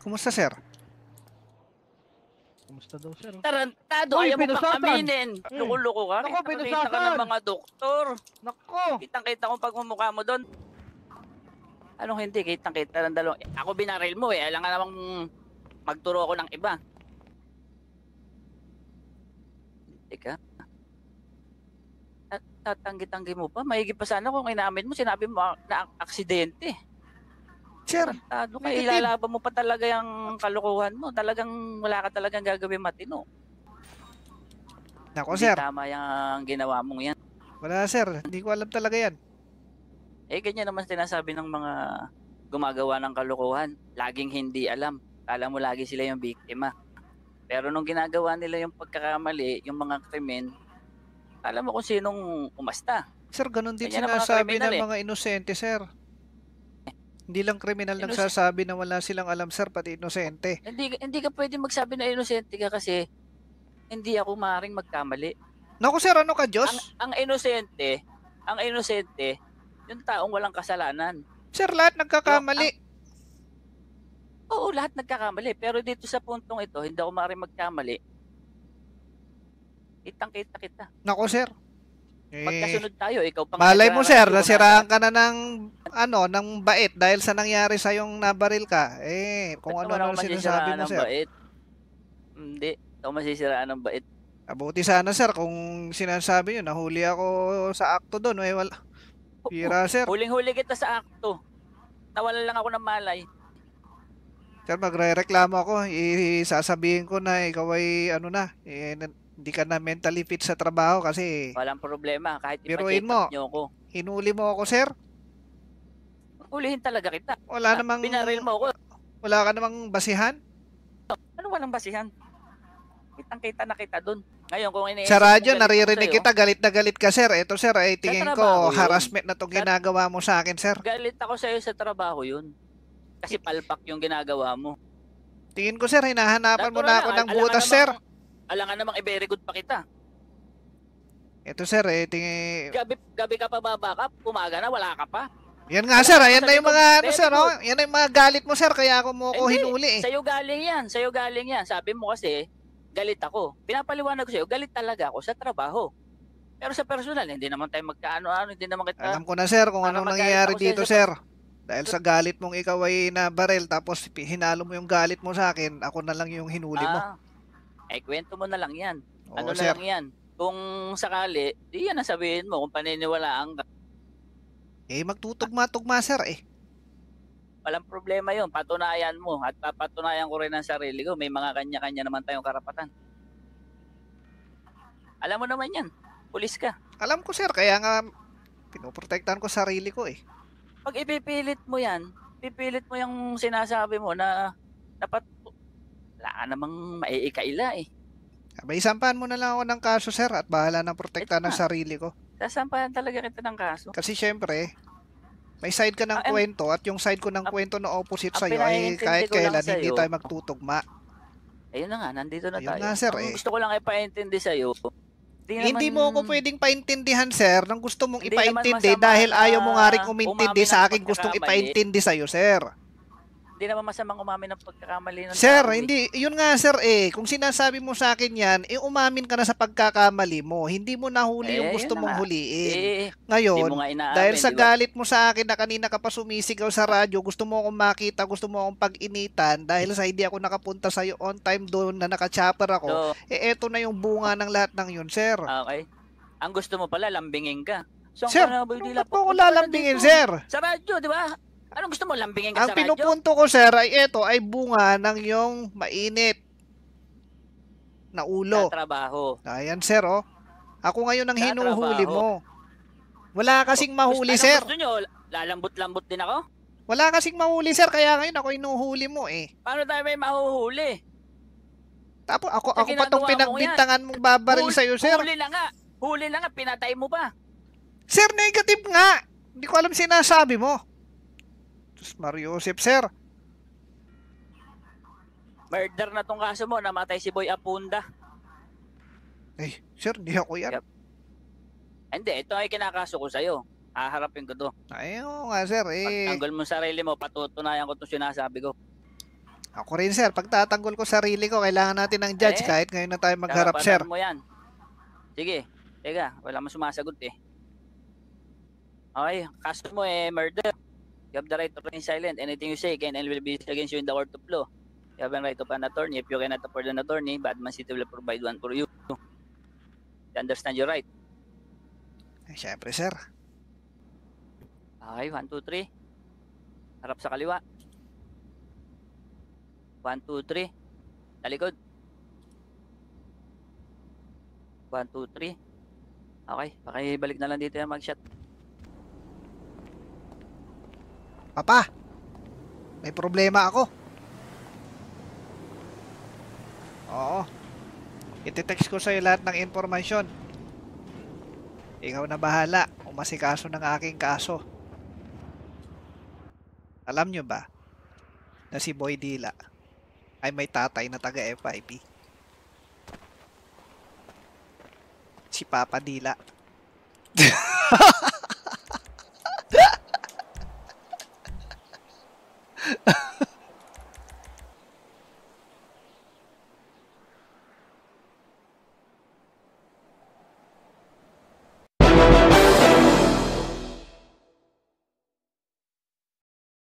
Kumusta, sir? Kumusta daw, sir? Tarantado, Uy, ayaw mo pang pinasatan. aminin. Loko-loko ka. Nako, Kita ka pinasatan. ng mga doktor. Nako! Kitang-kita ko pagmumukha mo doon. Anong hindi? Kitang-kita ng dalawang. Ako binaril mo eh. Alam nga namang magturo ako ng iba. Teka. Tatanggi-tanggi mo pa. Mahigit pa sana kung inamin mo. Sinabi mo na aksidente. Sir, Tarantado ka. negative. Ilalaban mo pa talaga yung kalokohan mo. Talagang wala ka talagang gagawin matino. Nako, Hindi sir. tama yung ginawa mong yan. Wala, sir. Hindi ko alam talaga yan. Eh, ganyan naman sinasabi ng mga gumagawa ng kalokohan. Laging hindi alam. Kala mo lagi sila yung biktima. Pero nung ginagawa nila yung pagkakamali, yung mga krimen, alam mo kung sinong umasta. Sir, ganun din Ganyan ang mga sinasabi kriminal ng eh. mga inosente, sir. Hindi lang kriminal Inos- nagsasabi na wala silang alam, sir, pati inosente. Hindi ka pwede magsabi na inosente ka kasi hindi ako maaaring magkamali. Naku, sir, ano ka, Diyos? Ang inosente, yung taong walang kasalanan. Sir, lahat nagkakamali. Oo, lahat nagkakamali. Pero dito sa puntong ito, hindi ako maaaring magkamali. Kitang-kita kita. Naku, sir. Pagkasunod tayo, ikaw pang Malay mo, sir, nagrarasyo, nasiraan ka na ng, ng bait dahil sa nangyari sa yung nabaril ka. Kung Ba't ano naman na ako sinasabi masisiraan mo, ng sir. bait? Hindi. Ako masisiraan ng bait. Abuti sana, sir, kung sinasabi nyo, nahuli ako sa akto doon. Wala. Pira, sir. Huling-huli kita sa akto. Nawalan lang ako ng malay. Sir, magre-reklamo ako. Sasabihin ko na ikaw ay, hindi ka na mentally fit sa trabaho kasi Walang problema. Kahit Biruin ipa-check mo. up nyo ako. hinuli mo ako, sir. Hulihin talaga kita. Wala namang, Binaril mo ako. wala ka namang basihan. Ano walang basihan? Kitang-kita na kita dun. Ngayon, kung iniisip Sa radyo, mo, galit ako naririnig sa'yo, kita, galit na galit ka, sir. Ito, sir, ay tingin trabaho ko, yun. harassment na itong ginagawa mo sa akin, sir. Galit ako sa'yo sa trabaho yun. Kasi palpak yung ginagawa mo. Tingin ko, sir, hinahanapan mo na ako ng Alam butas, nga sir. Alam nga namang i-very good pa kita. Ito, sir, tingin... Gabi ka pa babaka, umaga na, wala ka pa. Yan nga, sir. Yan na yung mga, Very sir, good. Yan na yung mga galit mo, sir. Kaya ako mo ako Hindi, hinuli, eh. Sa'yo galing yan. Sabi mo kasi, galit ako. Pinapaliwanag ko sa'yo, galit talaga ako sa trabaho. Pero sa personal, hindi naman tayo magkaano-ano, hindi naman kita... Alam ko na, sir, kung Para anong magalit nangyayari ako sa'yo dito, sa- sir. Dahil sa galit mong ikaw ay nabarel, tapos hinalo mo yung galit mo sa akin, ako na lang yung hinuli mo. Kwento mo na lang yan. Oo, Ano sir. na lang yan. Kung sakali, di yan ang sabihin mo kung paniniwalaan ka. Magtutugma-tugma, sir, eh. Walang problema yun. Patunayan mo. At papatunayan ko rin ang sarili ko. May mga kanya-kanya naman tayong karapatan. Alam mo naman yan. Pulis ka. Alam ko, sir, kaya nga pinoprotektahan ko sarili ko, eh. Pag ipipilit mo yan, pipilit mo yung sinasabi mo na dapat wala ka namang maiikaila eh. May sampahan mo na lang ako ng kaso, sir, at bahala na protektahan Ito ng na. sarili ko. Sasampahan talaga kita ng kaso. Kasi syempre, may side ka ng Ang- kwento at yung side ko ng ang- kwento na opposite ang sa'yo ay pinaiintindi kahit ko lang kailan hindi sa'yo, tayo magtutugma. Ayun na nga, nandito na Ayun tayo. nga, sir, Ang eh. gusto ko lang ipaintindi sa'yo, Hindi mo ako pwedeng paintindihan, sir, nang gusto mong Hindi naman ipaintindi masama dahil na ayaw mo nga rin umintindi umamin sa ng akin gustong pagkakamali. ipaintindi sa'yo, sir. Hindi naman masamang umamin ng pagkakamali ng Sir, tao, eh. hindi, yun nga, sir, eh. Kung sinasabi mo sa akin yan, umamin ka na sa pagkakamali mo. Hindi mo nahuli yung Eh, gusto yun na mong nga. huliin. Hindi Ngayon, mo nga inaamin, dahil sa di ba? galit mo sa akin na kanina ka pa sumisigaw sa radyo, gusto mo akong makita, gusto mo akong pag-initan, dahil sa hindi ako nakapunta sa'yo on time doon na naka-chopper ako, So, eto na yung bunga ng lahat ng yun, sir. okay. Ang gusto mo pala, lambingin ka. So, Sir, ba't mo ko lalambingin, sir? Sa radyo, di ba? Anong gusto mo, lambingin ka Ang sa radyo? pinupunto ko, sir, ay eto, ay bunga ng yung mainit na ulo. Sa trabaho. Ayan, sir, oh. Ako ngayon ang Sa hinuhuli trabaho. mo. Wala kasing mahuli, Anong sir. gusto nyo? Lalambot-lambot din ako? Wala kasing mahuli, sir, kaya ngayon ako hinuhuli mo, eh. Paano tayo may mahuhuli? Tapos ako Sa pa tong ginagawa mo pinagbintangan mong babaril sa'yo, sir. Huli na nga, pinatay mo pa. Sir, negative nga. Hindi ko alam sinasabi mo. Diyos Mario Joseph, sir. Murder na tong kaso mo, namatay si Boy Apunda. Eh, sir, hindi ako yan. Yep. Hindi, ito ay kinakaso ko sa'yo. Haharapin ko to. Ay, oo nga, sir, eh. Pagtanggol mo sarili mo, patutunayan ko itong sinasabi ko. Ako rin, sir. Pagtatanggol ko sarili ko, kailangan natin ng judge Eh, kahit ngayon na tayo magharap, sir. karapatan mo yan. Sige, teka, wala mo sumasagot eh. Okay, kaso mo murder. You have the right to remain silent. Anything you say can and will be used against you in the court of law. You have the right to an attorney. If you cannot afford an attorney, Badman City will provide one for you. You understand your right? Eh, syempre, sir. Okay, 1, 2, 3. Harap sa kaliwa. 1, 2, 3. Talikod. 1, 2, 3. Okay, pakibalik na lang dito yung mag-shot. Papa, may problema ako. Oo. Iti-text ko sa'yo lahat ng informasyon. Ikaw na bahala umasikaso ng aking kaso. Alam nyo ba na si Boy Dila ay may tatay na taga FIP? Si Papa Dila.